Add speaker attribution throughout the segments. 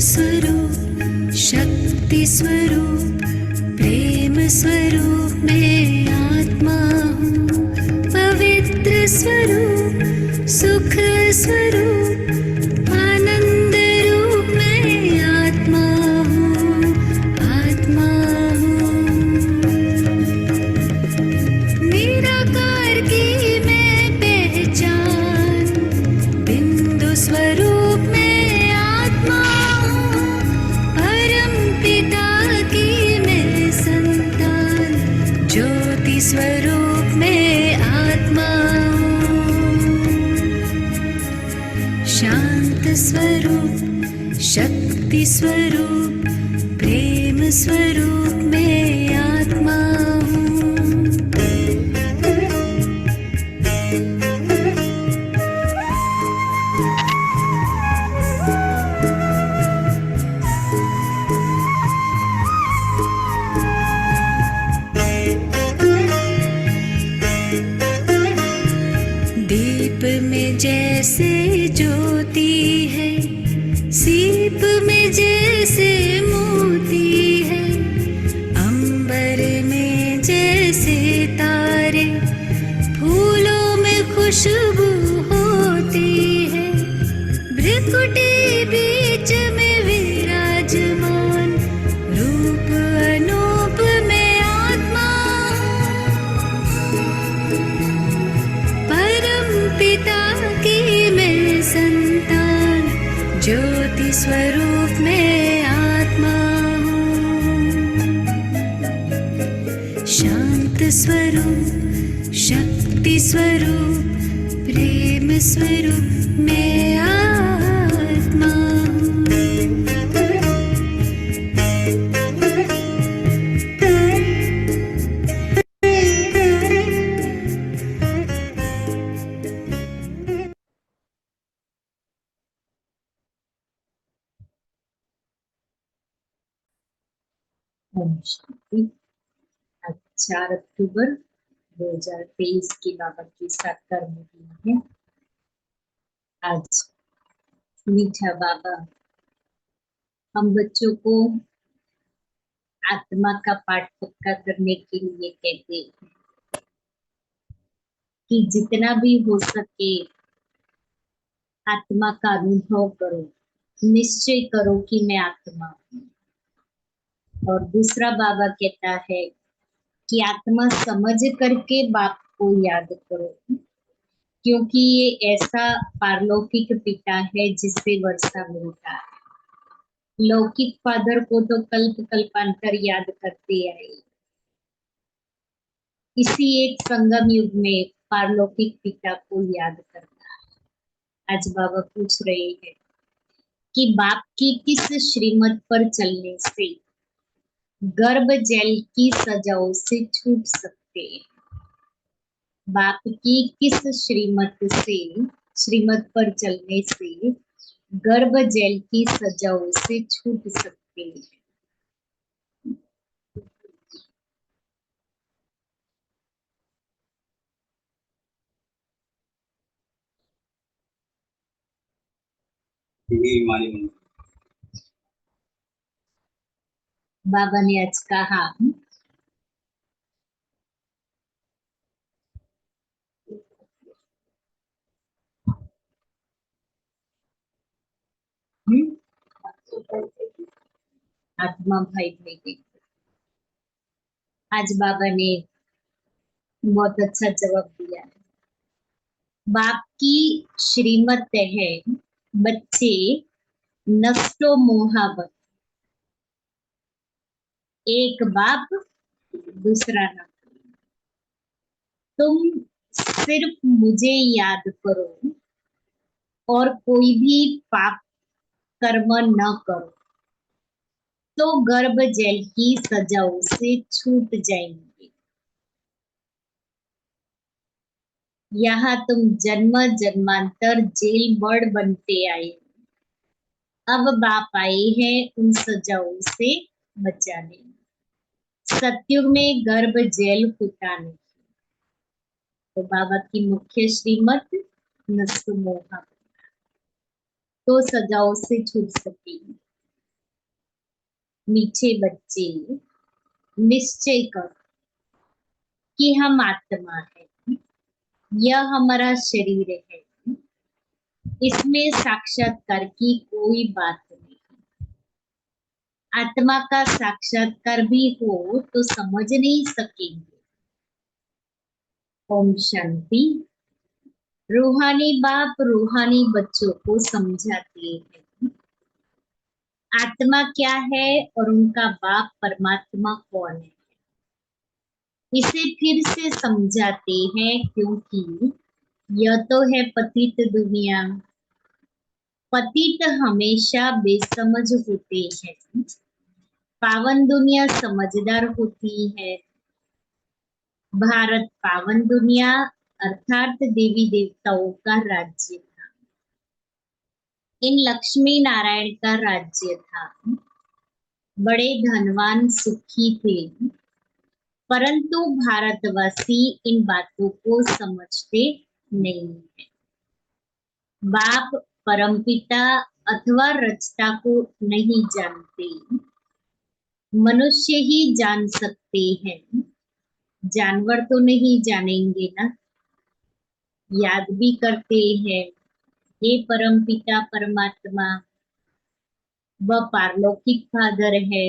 Speaker 1: स्वरूप, शक्ति स्वरूप, प्रेम स्वरूप मैं आत्मा हूँ। पवित्र स्वरूप, सुख स्वरूप, आनंद रूप मैं आत्मा हूँ, आत्मा हूँ। निराकार की मैं पहचान, बिंदु स्वरूप मैं स्वरूप में आत्मा हूँ। शांत स्वरूप, शक्ति स्वरूप, प्रेम स्वरूप में आत्मा हूँ। दीप में जैसे ज्योति है, सीप में जैसे मोती है, अंबर में जैसे तारे, फूलों में खुशबू होती है, भ्रिकुटी बीच में विराजमान, रूप अनूप में आत्मा, पिता की मैं संतान, ज्योति स्वरूप में आत्मा हूँ। शांत स्वरूप, शक्ति स्वरूप, प्रेम स्वरूप में आत्मा हूँ।
Speaker 2: आज 4 अक्टूबर 2023 की बाबा की साकारमुखी दिन है। आज मीठा बाबा हम बच्चों को आत्मा का पाठ पक्का करने के लिए कहते हैं कि जितना भी हो सके आत्मा का अनुभव करो, निश्चय करो कि मैं आत्मा हूँ। और दूसरा बाबा कहता है कि आत्मा समझ करके बाप को याद करो, क्योंकि ये ऐसा पारलौकिक पिता है जिससे वर्षा मिलता है। लौकिक फादर को तो कल्प कल्पांतर याद करते आए, इसी एक संगम युग में पारलौकिक पिता को याद करना है। आज बाबा पूछ रहे हैं कि बाप की किस श्रीमत पर चलने से गर्भ जेल की सजाओं से छूट सकते हैं। बाप की किस श्रीमत पर चलने से गर्भ जेल की सजाओं से छूट सकते हैं। बाबा ने आज कहा आत्मा भाई भाई। आज बाबा ने बहुत अच्छा जवाब दिया है। बाप की श्रीमत है बच्चे नष्टो मोहावत, एक बाप दूसरा ना। तुम सिर्फ मुझे याद करो और कोई भी पाप कर्म न करो, तो गर्भ जेल की सजाओं से छूट जाएंगे। यहाँ तुम जन्म जन्मांतर जेल बर्ड बनते आए, अब बाप आए हैं उन सजाओं से बचाने। सतयुग में गर्भ जेल फुटाने, तो बाबा की मुख्य श्रीमत नस्तु मोहा, तो सजाओं से छूट सकेगी। मीठे बच्चे, निश्चय करो कि हम आत्मा है, यह हमारा शरीर है, इसमें साक्षात्कार की कोई बात नहीं। आत्मा का साक्षात्कार भी हो तो समझ नहीं सकेंगे। ओम शांति। रूहानी बाप रूहानी बच्चों को समझाते हैं आत्मा क्या है और उनका बाप परमात्मा कौन है। इसे फिर से समझाते हैं क्योंकि यह तो है पतित दुनिया। पतित हमेशा बेसमझ होते हैं, पावन दुनिया समझदार होती है। भारत पावन दुनिया अर्थात देवी देवताओं का राज्य था। इन लक्ष्मी नारायण का राज्य था। बड़े धनवान सुखी थे, परंतु भारतवासी इन बातों को समझते नहीं है। बाप परमपिता अथवा रचता को नहीं जानते, मनुष्य ही जान सकते हैं। जानवर तो नहीं जानेंगे ना। याद भी करते हैं, हे परमपिता परमात्मा, वह पारलौकिक फादर है।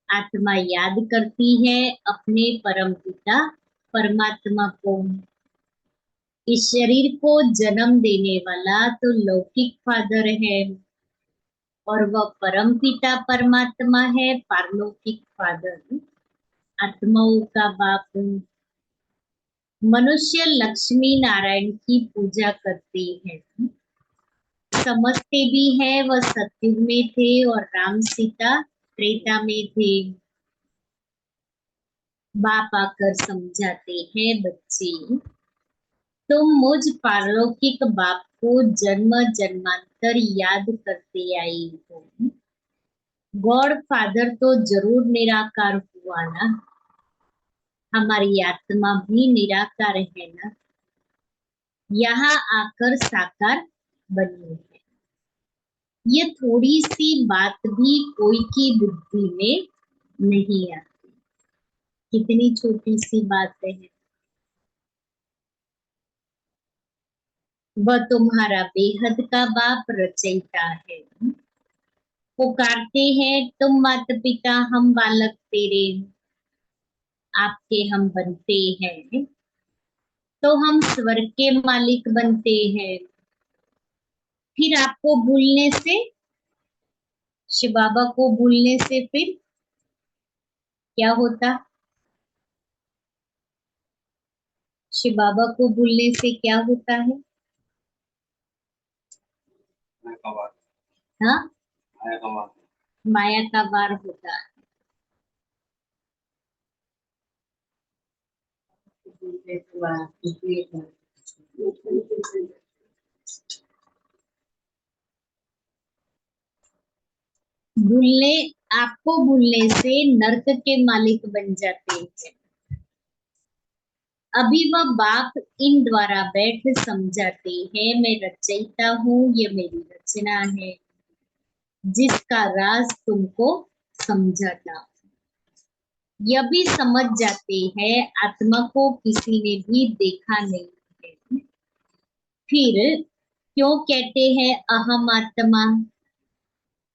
Speaker 2: आत्मा याद करती है अपने परमपिता परमात्मा को। इस शरीर को जन्म देने वाला तो लौकिक फादर है और वह परमपिता परमात्मा है, पारलौकिक फादर, आत्माओं का बाप। मनुष्य लक्ष्मी नारायण की पूजा करते हैं, समझते भी है वह सतयुग में थे और राम सीता त्रेता में थे। बाप आकर समझाते हैं बच्चे, तुम मुझ पारलौकिक बाप को जन्म जन्मांतर याद करते आई हो। गॉड फादर तो जरूर निराकार हुआ ना, हमारी आत्मा भी निराकार है ना, यहाँ आकर साकार बनी है। ये थोड़ी सी बात भी कोई की बुद्धि में नहीं आती। कितनी छोटी सी बात है। वह तुम्हारा बेहद का बाप रचयिता है। पुकारते हैं तुम माता पिता हम बालक तेरे, आपके हम बनते हैं तो हम स्वर्ग के मालिक बनते हैं। फिर आपको भूलने से, शिव बाबा को भूलने से फिर क्या होता? शिव बाबा को भूलने से क्या होता है? हाँ, माया का वार होता है। भूलने, आपको भूलने से नरक के मालिक बन जाते हैं। अभी वह बाप इन द्वारा बैठ समझाते हैं, मैं रचयिता हूँ, ये मेरी रचना है, जिसका राज तुमको समझाता। यह भी समझ जाते हैं आत्मा को किसी ने भी देखा नहीं है। फिर क्यों कहते हैं अहम आत्मा?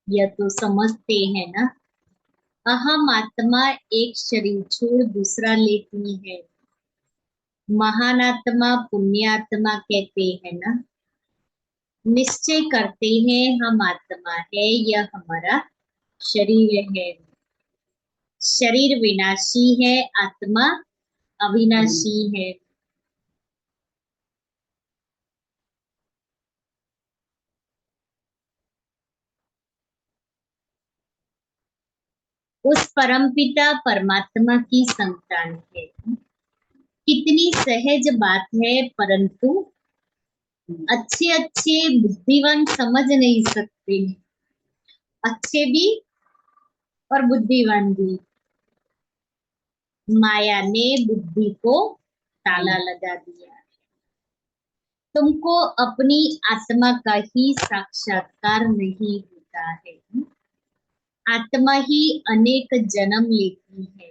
Speaker 2: यह तो समझते हैं ना, अहम आत्मा एक शरीर छोड़ दूसरा लेती है। महान आत्मा पुण्यात्मा कहते हैं ना, निश्चय करते हैं हम आत्मा है, यह हमारा शरीर है। शरीर विनाशी है, आत्मा अविनाशी है। उस परमपिता परमात्मा की संतान है। कितनी सहज बात है, परंतु अच्छे अच्छे बुद्धिमान समझ नहीं सकते। अच्छे भी और बुद्धिमान भी। माया ने बुद्धि को ताला लगा दिया। तुमको अपनी आत्मा का ही साक्षात्कार नहीं होता है। आत्मा ही अनेक जन्म लेती है।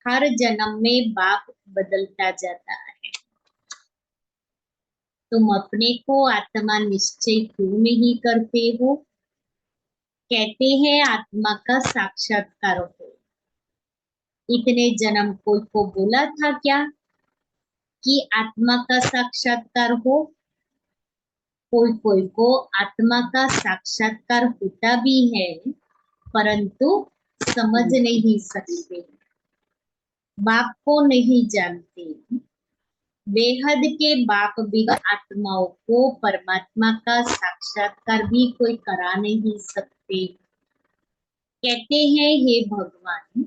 Speaker 2: हर जन्म में बाप बदलता जाता है। तुम अपने को आत्मा निश्चय क्यों नहीं करते हो? कहते हैं आत्मा का साक्षात्कार हो। इतने जन्म कोई को बोला था क्या कि आत्मा का साक्षात्कार हो? कोई कोई को आत्मा का साक्षात्कार होता भी है, परंतु समझ नहीं सकते, बाप को नहीं जानते। बेहद के बाप भी आत्माओं को परमात्मा का साक्षात्कार भी कोई करा नहीं सकते। कहते हैं हे भगवान,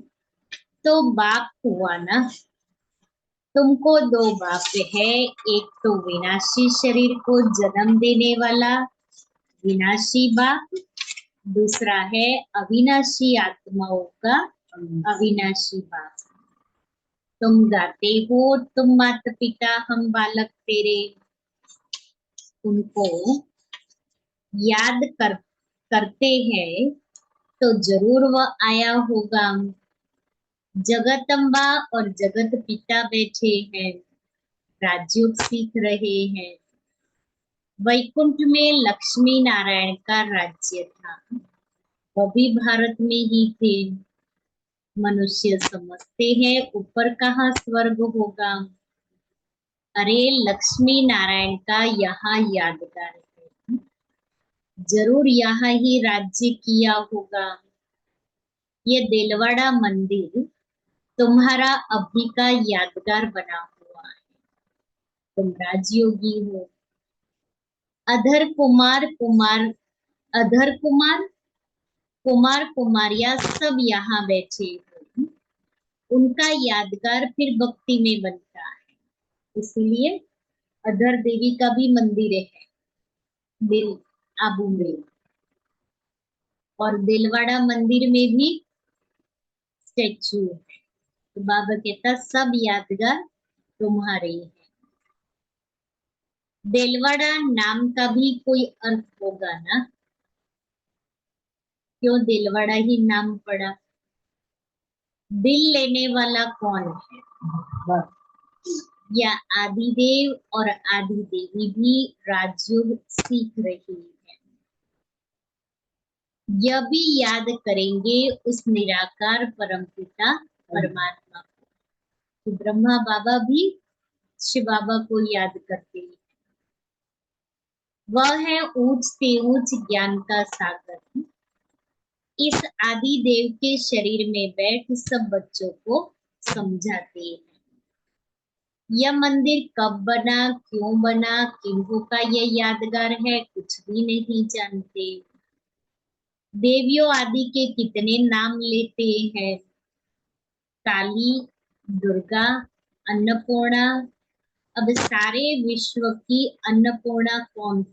Speaker 2: तो बाप हुआ ना। तुमको दो बाप है, एक तो विनाशी शरीर को जन्म देने वाला विनाशी बाप, दूसरा है अविनाशी आत्माओं का अविनाशी बाप। तुम गाते हो तुम माता पिता हम बालक तेरे, उनको याद करते हैं तो जरूर वह आया होगा। जगदम्बा और जगत पिता बैठे हैं, राजयोग सीख रहे हैं। वैकुंठ में लक्ष्मी नारायण का राज्य था, वह भी भारत में ही थे। मनुष्य समझते हैं ऊपर कहाँ स्वर्ग होगा। अरे लक्ष्मी नारायण का यहाँ यादगार है, जरूर यहाँ ही राज्य किया होगा। ये दिलवाड़ा मंदिर तुम्हारा अभी का यादगार बना हुआ है। तुम राजयोगी हो। अधर कुमार कुमार अधर कुमार कुमार कुमारिया सब यहाँ बैठे हो। उनका यादगार फिर भक्ति में बनता है, इसलिए अधर देवी का भी मंदिर है दिल आबू में, और दिलवाड़ा मंदिर में भी स्टेचू है। तो बाबा कहता सब यादगार तुम्हारे ही है। दिलवाड़ा नाम का भी कोई अर्थ होगा ना, क्यों दिलवाड़ा ही नाम पड़ा? दिल लेने वाला कौन है? या आदिदेव और आदि देवी भी राजयोग सीख रही है। यह भी याद करेंगे उस निराकार परमपिता परमात्मा को। तो ब्रह्मा बाबा भी शिव बाबा को याद करते हैं। वह है ऊंच से ऊंच ज्ञान का सागर। इस आदि देव के शरीर में बैठ सब बच्चों को समझाते हैं। यह मंदिर कब बना, क्यों बना, किन्हों का यह यादगार है, कुछ भी नहीं जानते। देवियों आदि के कितने नाम लेते हैं, काली, दुर्गा, अन्नपूर्णा। अब सारे विश्व की अन्नपूर्णा कौन होगी?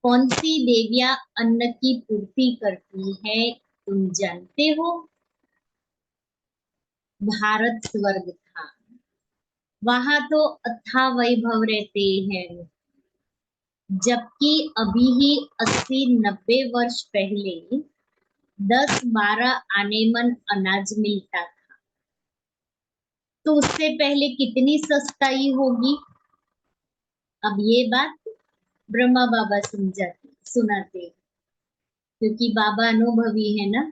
Speaker 2: कौन सी देवियां अन्न की पूर्ति करती है, तुम जानते हो? भारत स्वर्ग था, वहां तो अथाह वैभव रहते हैं। जबकि अभी ही 80-90 वर्ष पहले 10-12 आने मन अनाज मिलता था, तो उससे पहले कितनी सस्ताई होगी। अब ये बात ब्रह्मा बाबा सुनाते, क्योंकि बाबा अनुभवी है ना,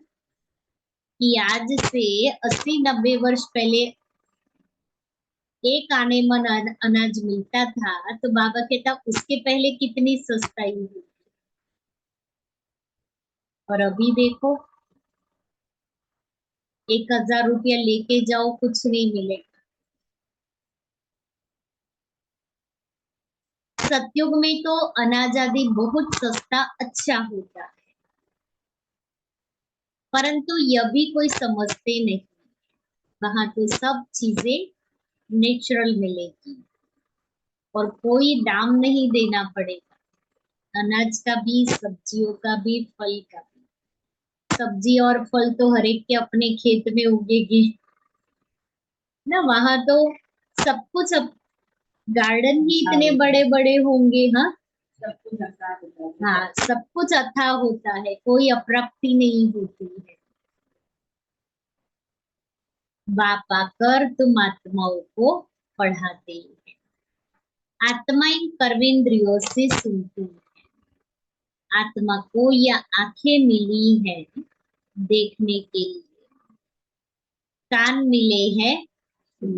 Speaker 2: कि आज से 80-90 वर्ष पहले एक आने मन अनाज मिलता था, तो बाबा कहता उसके पहले कितनी सस्ताई हुई। और अभी देखो 1000 रुपया लेके जाओ कुछ नहीं मिलेगा। सतयुग में तो अनाज आदि बहुत सस्ता अच्छा होता है। परंतु यह भी कोई समझते नहीं। वहां तो सब चीजें नेचुरल मिलेगी और कोई दाम नहीं देना पड़ेगा। अनाज का भी, सब्जियों का भी, फल का भी। सब्जी और फल तो हर एक के अपने खेत में उगेगी ना। वहां तो सब कुछ, अब गार्डन ही इतने बड़े बड़े होंगे। हाँ, सब कुछ अथाह होता है। हाँ, सब कुछ अथाह होता है, कोई अप्राप्ति नहीं होती है। बाप आकर तुम आत्माओं को पढ़ाते हैं। आत्माएं कर्मेंद्रियों से सुनती है। आत्मा को यह आंखें मिली है देखने के लिए, कान मिले हैं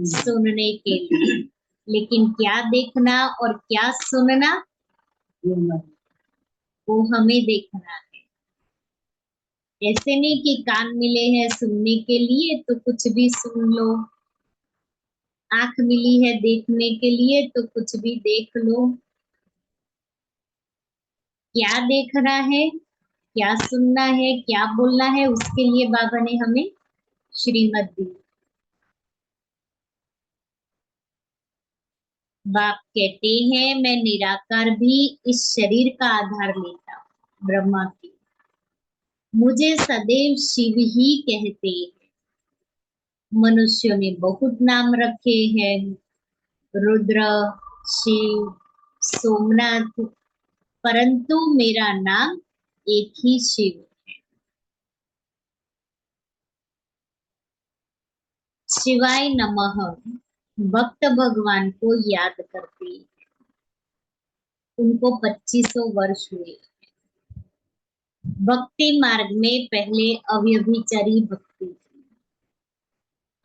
Speaker 2: सुनने के लिए, लेकिन क्या देखना और क्या सुनना, वो हमें देखना है। ऐसे नहीं कि कान मिले हैं सुनने के लिए तो कुछ भी सुन लो, आंख मिली है देखने के लिए तो कुछ भी देख लो। क्या देखना है, क्या सुनना है, क्या बोलना है, उसके लिए बाबा ने हमें श्रीमत दी। बाप कहते हैं मैं निराकार भी इस शरीर का आधार लेता हूँ, ब्रह्मा की। मुझे सदैव शिव ही कहते हैं। मनुष्यों ने बहुत नाम रखे हैं, रुद्र, शिव, सोमनाथ, परंतु मेरा नाम एक ही शिव। शिवाय नमः। भक्त भगवान को याद करते हैं। उनको 2500 वर्ष हुए। भक्ति मार्ग में पहले अव्यभिचारी भक्ति थी,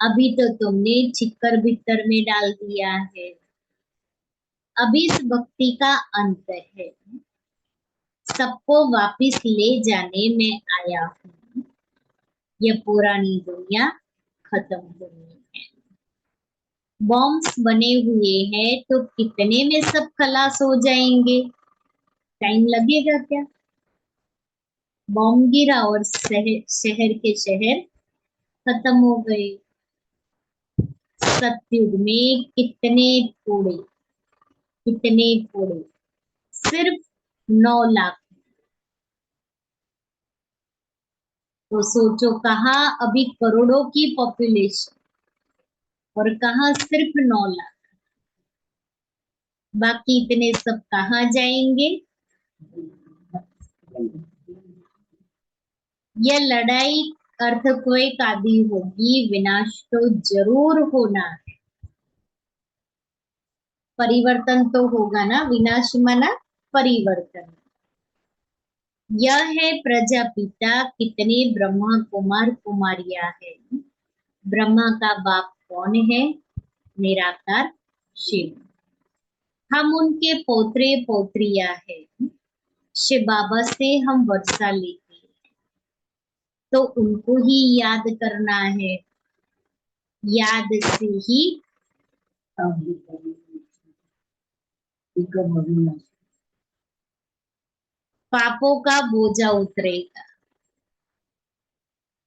Speaker 2: अभी तो तुमने छिक्कर भीतर में डाल दिया है। अभी इस भक्ति का अंत है। सबको वापिस ले जाने में आया हूँ। यह पुरानी दुनिया खत्म होनी है। बॉम्ब्स बने हुए हैं तो कितने में सब खलास हो जाएंगे? टाइम लगेगा क्या? बॉम्ब गिरा और शहर के शहर खत्म हो गए। सतयुग में कितने थोड़े, कितने थोड़े, सिर्फ 9 लाख। तो सोचो, कहाँ अभी करोड़ों की पॉपुलेशन और कहाँ सिर्फ 9 लाख। बाकी इतने सब कहाँ जाएंगे? यह लड़ाई अर्थक्वेक आदि होगी, विनाश तो जरूर होना है। परिवर्तन तो होगा ना, विनाश माना परिवर्तन। यह है प्रजापिता, कितने ब्रह्मा कुमार कुमारियां हैं। ब्रह्मा का बाप कौन है? निराकार शिव। हम उनके पोत्रे पोत्रियां हैं। शिव बाबा से हम वर्षा लेते हैं, तो उनको ही याद करना है। याद से ही पापों का बोझा उतरेगा।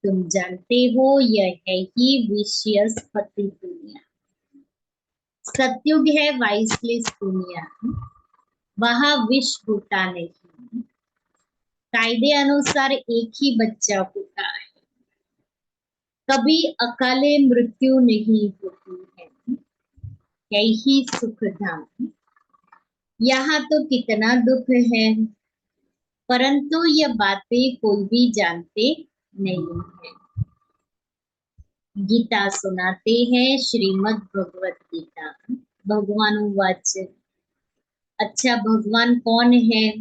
Speaker 2: तुम जानते हो यह है ही विषयस्पति दुनिया। सतयुग है वाइसलेस दुनिया, वहां विष होता नहीं। कायदे अनुसार एक ही बच्चा होता है, कभी अकाले मृत्यु नहीं होती है। यही सुख धाम। यहाँ तो कितना दुख है, परंतु यह बातें कोई भी जानते नहीं है। गीता सुनाते हैं, श्रीमद् भगवत गीता। भगवान वाच। अच्छा, भगवान कौन है?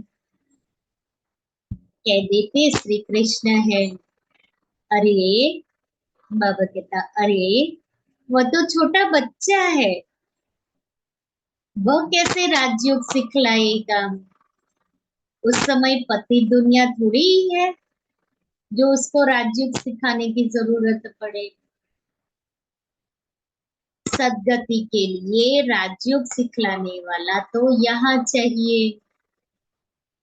Speaker 2: कह देते श्री कृष्ण है। अरे, बाबा कहता, अरे वह तो छोटा बच्चा है, वह कैसे राजयोग सिखलाएगा? उस समय पति दुनिया थोड़ी ही है जो उसको राजयोग सिखाने की जरूरत पड़े। सदगति के लिए राजयोग सिखलाने वाला तो यहाँ चाहिए।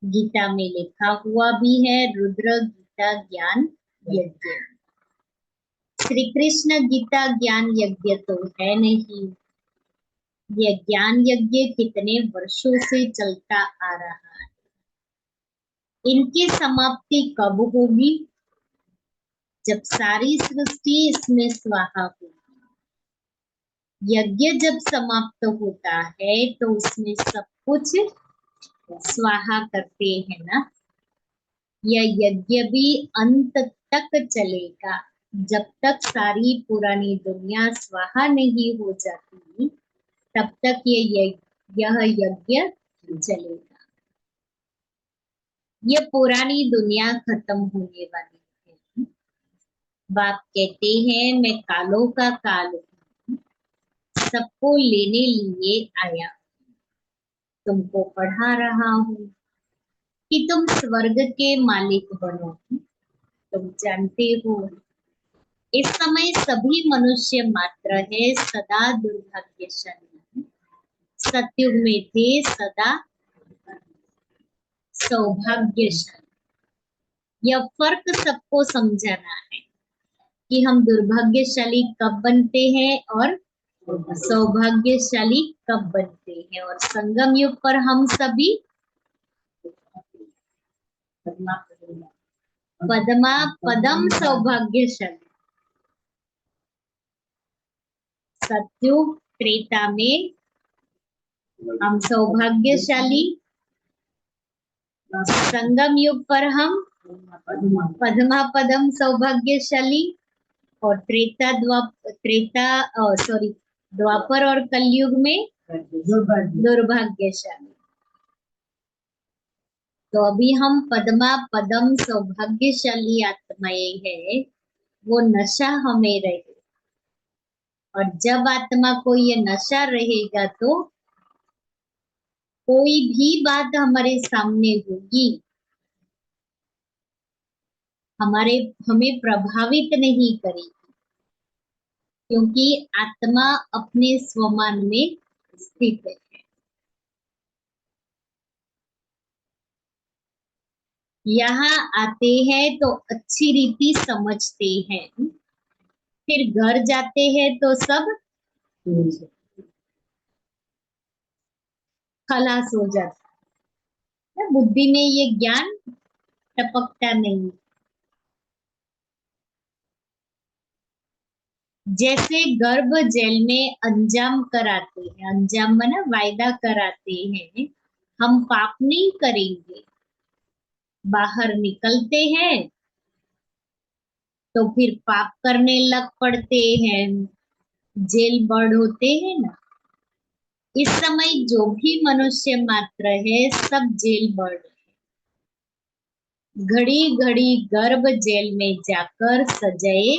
Speaker 2: गीता में लिखा हुआ भी है, रुद्र गीता ज्ञान यज्ञ। श्री कृष्ण गीता ज्ञान यज्ञ तो है नहीं। यह ज्ञान यज्ञ कितने वर्षों से चलता आ रहा है। इनकी समाप्ति कब होगी? जब सारी सृष्टि इसमें स्वाहा होगी। यज्ञ जब समाप्त होता है तो उसमें सब कुछ स्वाहा करते हैं ना। यह यज्ञ भी अंत तक चलेगा। जब तक सारी पुरानी दुनिया स्वाहा नहीं हो जाती तब तक यह यज्ञ चलेगा। यह पुरानी दुनिया खत्म होने वाली है। बाप कहते हैं मैं कालों का काल हूँ, सबको लेने लिए आया, तुमको पढ़ा रहा हूँ कि तुम स्वर्ग के मालिक बनो। तुम जानते हो इस समय सभी मनुष्य मात्र है सदा दुर्भाग्यशाली। सतयुग में थे सदा सौभाग्यशाली। यह फर्क सबको समझना है कि हम दुर्भाग्यशाली कब बनते हैं और सौभाग्यशाली कब बनते हैं। और संगम युग पर हम सभी पदमा पदम सौभाग्यशाली। सतयुग त्रेता में हम सौभाग्यशाली, संगम युग पर हम पद्मा पदम सौभाग्यशाली और द्वापर और कलयुग में दुर्भाग्यशाली। तो अभी हम पद्मा पदम सौभाग्यशाली आत्माएं है, वो नशा हमें रहे। और जब आत्मा को ये नशा रहेगा तो कोई भी बात हमारे सामने होगी हमें प्रभावित नहीं करेगी, क्योंकि आत्मा अपने स्वमान में स्थित है। यहाँ आते हैं तो अच्छी रीति समझते हैं, फिर घर जाते हैं तो सब खलास हो जाता है। बुद्धि में ये ज्ञान टपकता नहीं। जैसे गर्भ जेल में अंजाम कराते हैं, अंजाम माना वायदा कराते हैं, हम पाप नहीं करेंगे, बाहर निकलते हैं तो फिर पाप करने लग पड़ते हैं, जेल बर्ड होते हैं ना। इस समय जो भी मनुष्य मात्र है सब जेल बर्ड है। घड़ी घड़ी गर्भ जेल में जाकर सजाए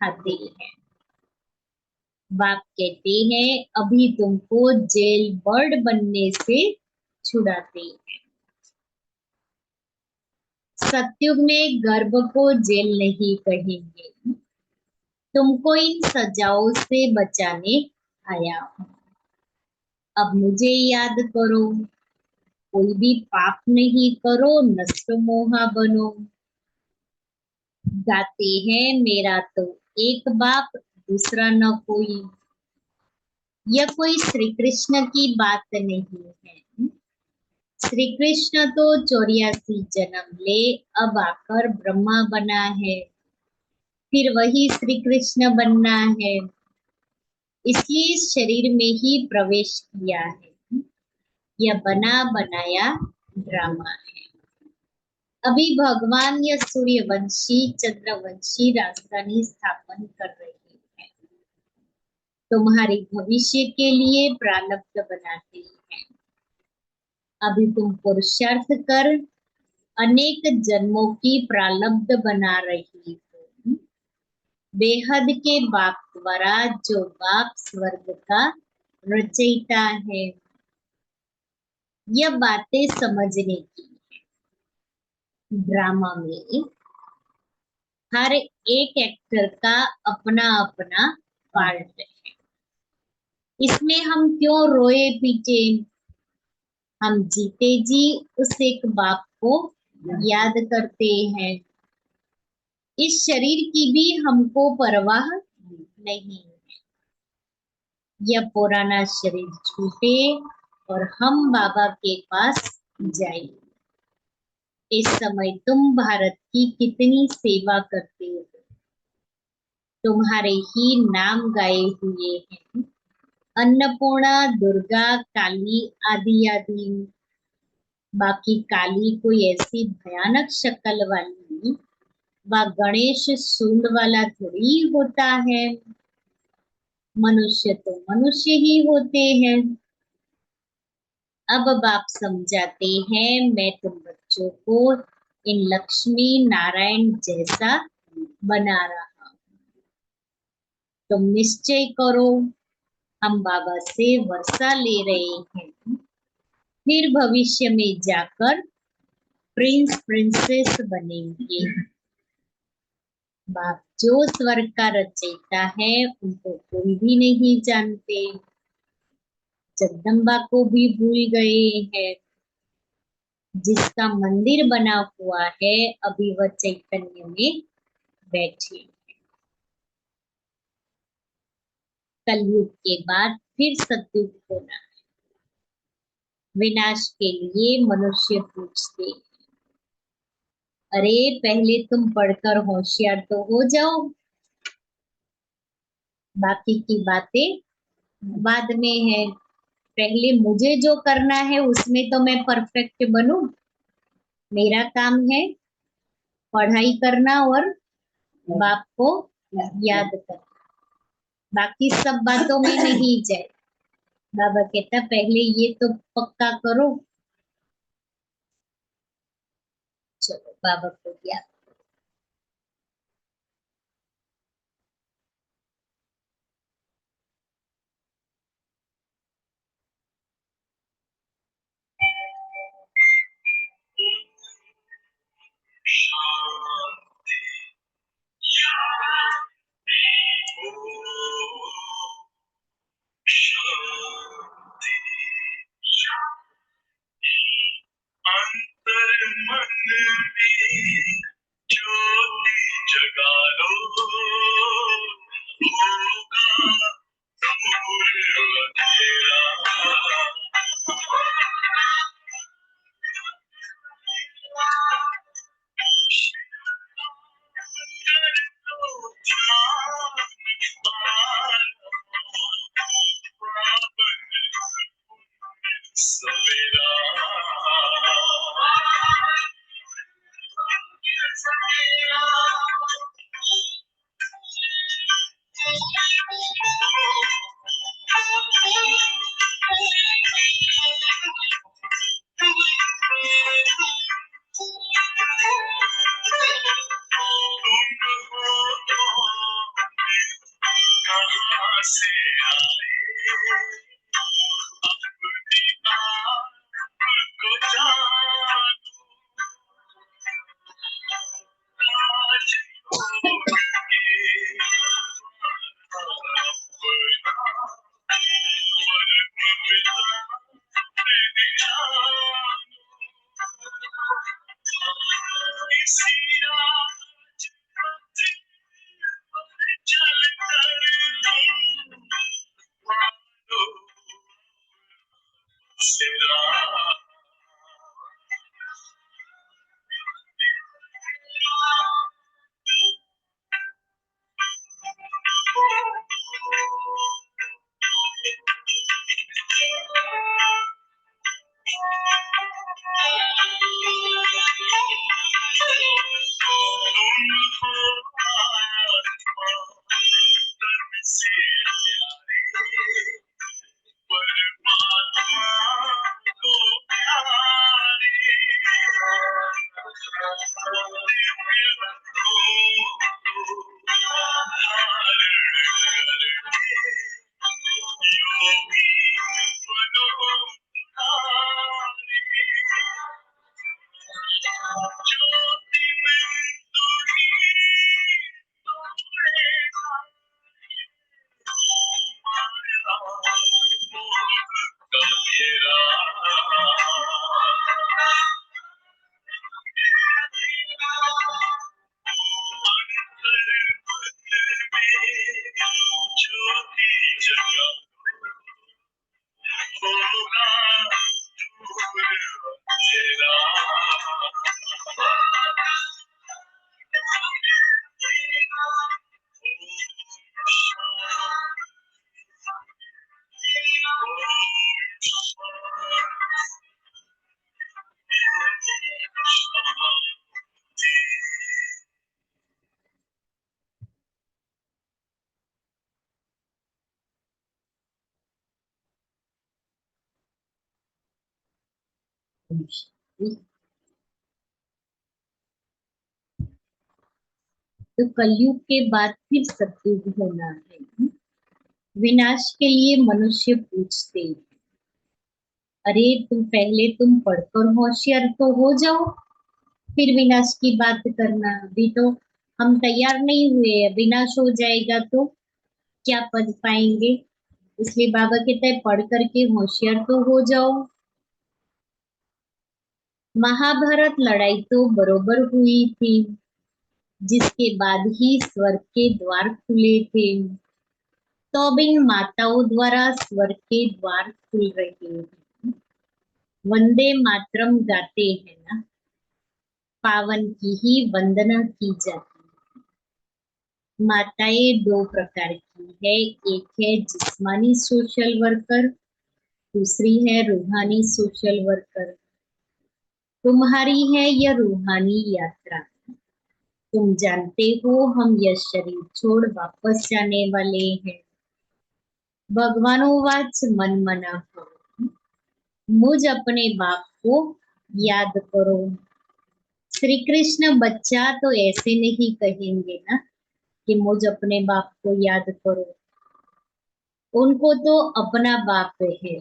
Speaker 2: खाते हैं। बाप कहते हैं अभी तुमको जेल बर्ड बनने से छुड़ाते हैं। सतयुग में गर्भ को जेल नहीं कहेंगे, तुमको इन सजाओं से बचाने आया हूं। अब मुझे याद करो, कोई भी पाप नहीं करो, नष्ट मोहा बनो। गाते हैं मेरा तो एक बाप दूसरा न कोई। यह कोई श्री कृष्ण की बात नहीं है। श्री कृष्ण तो 84 जन्म ले अब आकर ब्रह्मा बना है, फिर वही श्री कृष्ण बनना है, इसलिए इस शरीर में ही प्रवेश किया है। यह बना बनाया ड्रामा है। अभी भगवान यह सूर्यवंशी चंद्रवंशी राजधानी स्थापन कर रहे हैं, तुम्हारे भविष्य के लिए प्रारब्ध बनाते हैं। अभी तुम पुरुषार्थ कर अनेक जन्मों की प्रारब्ध बना रही हो। बेहद के बाप द्वारा, जो बाप स्वर्ग का रचयिता है। यह बातें समझने की है। ड्रामा में हर एक एक्टर का अपना अपना पार्ट है। इसमें हम क्यों रोए पीटे? हम जीते जी उस एक बाप को याद करते हैं। इस शरीर की भी हमको परवाह नहीं है। यह पुराना शरीर छूटे और हम बाबा के पास जाए। इस समय तुम भारत की कितनी सेवा करते हो, तुम्हारे ही नाम गाए हुए हैं अन्नपूर्णा, दुर्गा, काली आदि आदि। बाकी काली कोई ऐसी भयानक शक्ल वाली व गणेश सूंड वाला थोड़ी होता है। मनुष्य तो मनुष्य ही होते हैं। अब बाप समझाते हैं, मैं तुम बच्चों को इन लक्ष्मी नारायण जैसा बना रहा हूं। तुम निश्चय करो, हम बाबा से वर्षा ले रहे हैं, फिर भविष्य में जाकर प्रिंस प्रिंसेस बनेंगे। बाप जो स्वर्ग का रचयिता है उनको कोई भी नहीं जानते, जगदम्बा को भी भूल गए हैं। जिसका मंदिर बना हुआ है अभी वह चैतन्य में बैठे। कलयुग के बाद फिर सतयुग होना। विनाश के लिए मनुष्य पूछते, अरे पहले तुम पढ़कर होशियार तो हो जाओ, बाकी की बातें बाद में है। पहले मुझे जो करना है उसमें तो मैं परफेक्ट बनूं। मेरा काम है पढ़ाई करना और बाप को याद करना, बाकी सब बातों में नहीं जाए। बाबा कहता पहले ये तो पक्का करो। चलो बाबा को याद। अंतर मन में ज्योति जगा लो, होगा दूर अंधेरा। सवेरा कहाँ से आए अपनी आपको जानो, आज होगी ओम शांति। तो कलयुग के बाद फिर सतयुग होना है। विनाश के लिए मनुष्य पूछते हैं, अरे तुम पढ़कर होशियार तो हो जाओ, फिर विनाश की बात करना। अभी तो हम तैयार नहीं हुए, विनाश हो जाएगा तो क्या पढ़ पाएंगे। इसलिए बाबा कहते हैं पढ़ करके होशियार तो हो जाओ। महाभारत लड़ाई तो बरोबर हुई थी, जिसके बाद ही स्वर्ग के द्वार खुले थे। तो अब इन माताओं द्वारा स्वर्ग के द्वार खुल रहे हैं। वंदे मातरम गाते हैं ना, पावन की ही वंदना की जाती है। माताएं दो प्रकार की है, एक है जिस्मानी सोशल वर्कर, दूसरी है रूहानी सोशल वर्कर। तुम्हारी है यह रूहानी यात्रा। तुम जानते हो हम यह शरीर छोड़ वापस जाने वाले हैं। भगवानोवाच मन मना हो, मुझ अपने बाप को याद करो। श्री कृष्ण बच्चा तो ऐसे नहीं कहेंगे ना कि मुझ अपने बाप को याद करो। उनको तो अपना बाप है।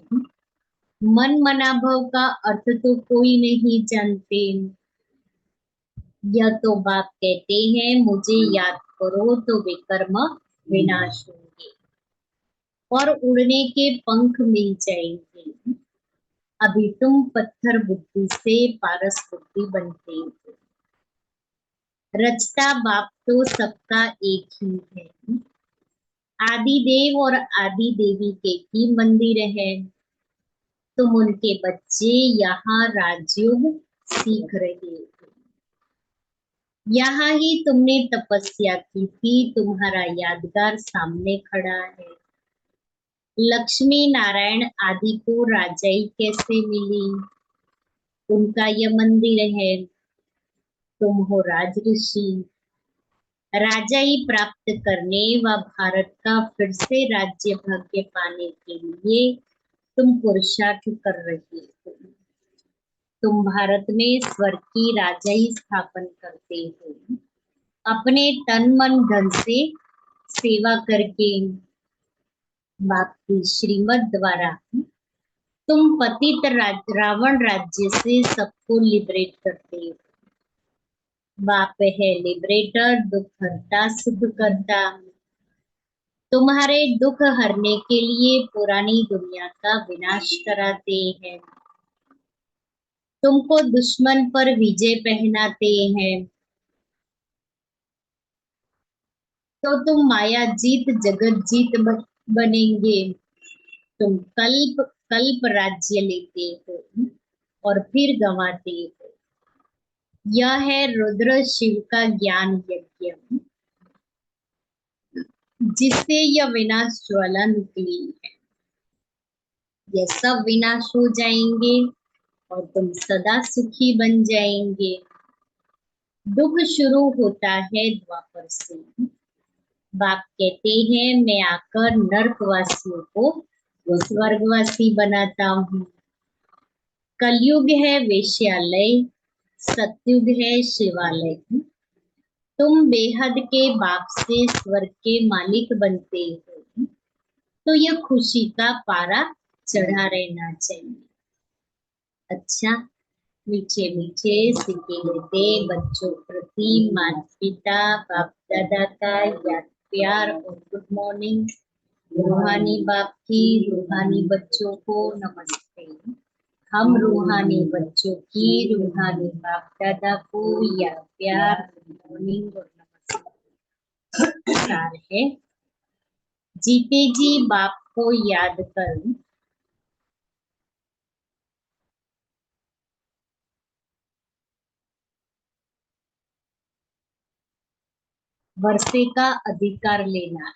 Speaker 2: मन मना भव का अर्थ तो कोई नहीं जानते। यह तो बाप कहते हैं मुझे याद करो तो विकर्म विनाश होंगे और उड़ने के पंख मिल जाएंगे। अभी तुम पत्थर बुद्धि से पारस बुद्धि बनते हो। रचता बाप तो सबका एक ही है। आदि देव और आदि देवी के ही मंदिर है। तुम उनके बच्चे यहाँ राजयोग सीख रहे हो। यहाँ ही तुमने तपस्या की थी, तुम्हारा यादगार सामने खड़ा है। लक्ष्मी नारायण आदि को राजाई कैसे मिली, उनका यह मंदिर है। तुम हो राज ऋषि। राजाई प्राप्त करने व भारत का फिर से राज्य भाग्य पाने के लिए तुम पुरुषार्थ कर रहे हो। तुम भारत में स्वर्ग की राजाई स्थापन करते हो, अपने तन मन धन से सेवा करके। बाप की श्रीमत द्वारा तुम पतित रावण राज्य से सबको लिबरेट करते हो। बाप है लिबरेटर, दुख हरता सुख करता। तुम्हारे दुख हरने के लिए पुरानी दुनिया का विनाश कराते हैं। तुमको दुश्मन पर विजय पहनाते हैं, तो तुम माया जीत जगत जीत बनेंगे। तुम कल्प कल्प राज्य लेते हो और फिर गंवाते हो। यह है रुद्र शिव का ज्ञान यज्ञ, जिससे यह विनाश ज्वाला निकली है। यह सब विनाश हो जाएंगे और तुम सदा सुखी बन जाएंगे। दुख शुरू होता है द्वापर से। बाप कहते हैं मैं आकर नरकवासियों को स्वर्गवासी बनाता हूँ। कलयुग है वेश्यालय, सतयुग है शिवालय। तुम बेहद के बाप से स्वर्ग के मालिक बनते हो, तो यह खुशी का पारा चढ़ा रहना चाहिए। अच्छा, मीठे मीठे सिक्के लेते बच्चों प्रति माता पिता बाप दादा का याद प्यार और गुड मॉर्निंग। रूहानी बाप की रूहानी बच्चों को नमस्ते। हम रूहानी बच्चों की रूहानी बाप दादा को याद प्यार गुड मॉर्निंग और नमस्ते। सार है, जीते जी बाप को याद कर वर्षे का अधिकार लेना।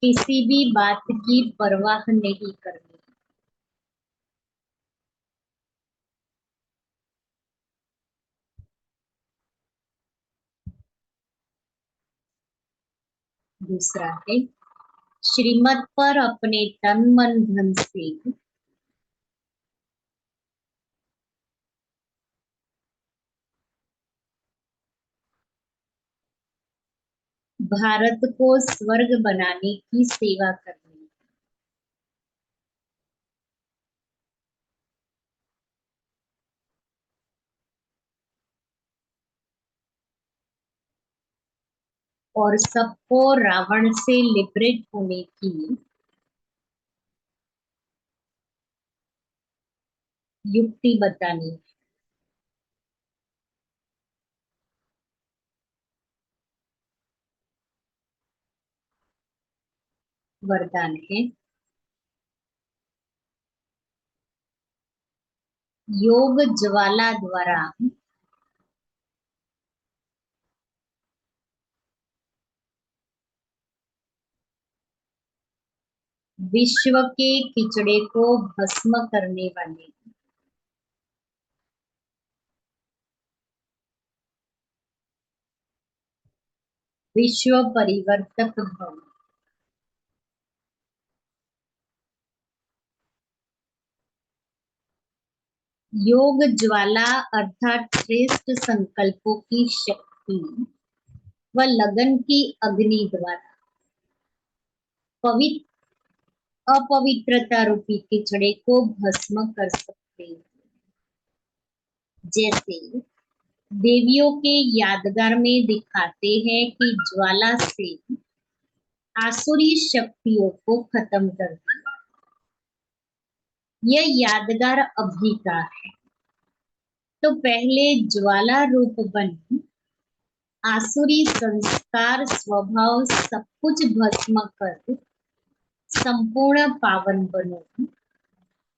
Speaker 2: किसी भी बात की परवाह नहीं करनी। दूसरा है श्रीमत पर अपने तन मन धन से भारत को स्वर्ग बनाने की सेवा करनी। और सबको रावण से लिबरेट होने की युक्ति बतानी। वरदान है योग ज्वाला द्वारा विश्व के किचड़े को भस्म करने वाले विश्व परिवर्तक भव। योग ज्वाला अर्थात श्रेष्ठ संकल्पों की शक्ति व लगन की अग्नि द्वारा अपवित्रता रूपी किचड़े को भस्म कर सकते हैं। जैसे देवियों के यादगार में दिखाते हैं कि ज्वाला से आसुरी शक्तियों को खत्म कर दिया। यह यादगार अभी का है। तो पहले ज्वाला रूप बन आसुरी संस्कार स्वभाव सब कुछ भस्म कर संपूर्ण पावन बनो।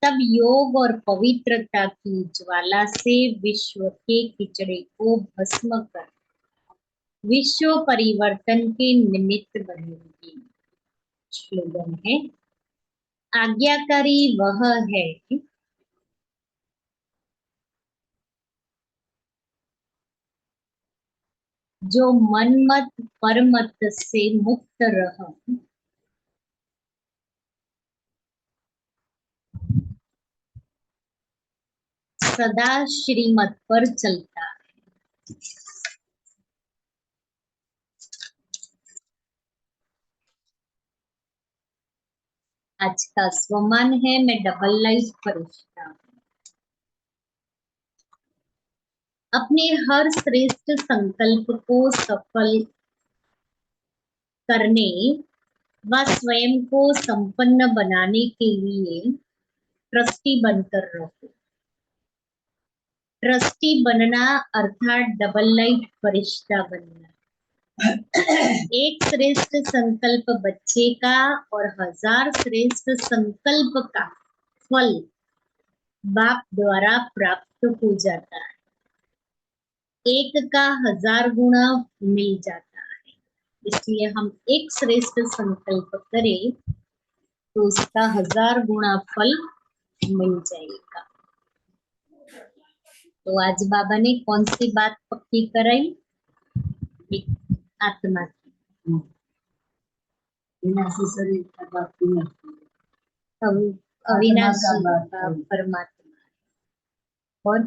Speaker 2: तब योग और पवित्रता की ज्वाला से विश्व के किचड़े को भस्म कर विश्व परिवर्तन के निमित्त बनेगी। स्लोगन है आज्ञाकारी वह है जो मन मत पर मत से मुक्त रह सदा श्रीमत पर चलता है। आज का स्वमान है मैं डबल लाइफ फरिश्ता हूं। अपने हर श्रेष्ठ संकल्प को सफल करने व स्वयं को संपन्न बनाने के लिए ट्रस्टी बनकर रहो। ट्रस्टी बनना अर्थात डबल लाइफ फरिश्ता बनना। एक श्रेष्ठ संकल्प बच्चे का और 1000 श्रेष्ठ संकल्प का फल बाप द्वारा प्राप्त हो जाता है। एक का 1000 गुना मिल जाता है। इसलिए हम एक श्रेष्ठ संकल्प करें तो उसका 1000 गुना फल मिल जाएगा। तो आज बाबा ने कौन सी बात पक्की कराई? एक आत्मा की
Speaker 3: विनाशी शरीर का बात नहीं है।
Speaker 2: अविनाशी का परमात्मा और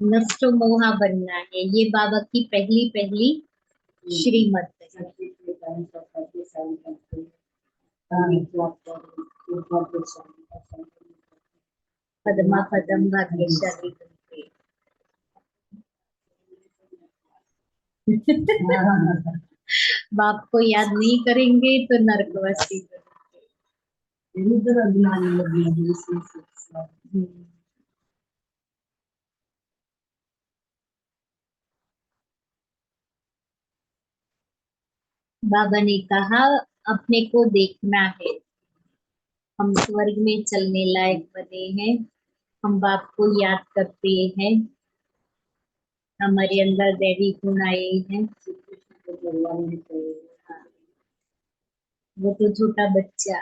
Speaker 2: नष्टो मोहा बनना है। ये बाबा की पहली पहली श्रीमत है। पद्मा पदम भाग्यशाली बनते। बाप को याद नहीं करेंगे तो नरकवासी बनेंगे। बाबा ने कहा अपने को देखना है। हम स्वर्ग में चलने लायक बने हैं। हम बाप को याद करते हैं। हमारे अंदर दैवी गुण आए हैं। वो तो छोटा बच्चा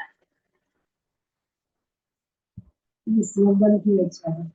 Speaker 3: स्लोगन भी अच्छा है।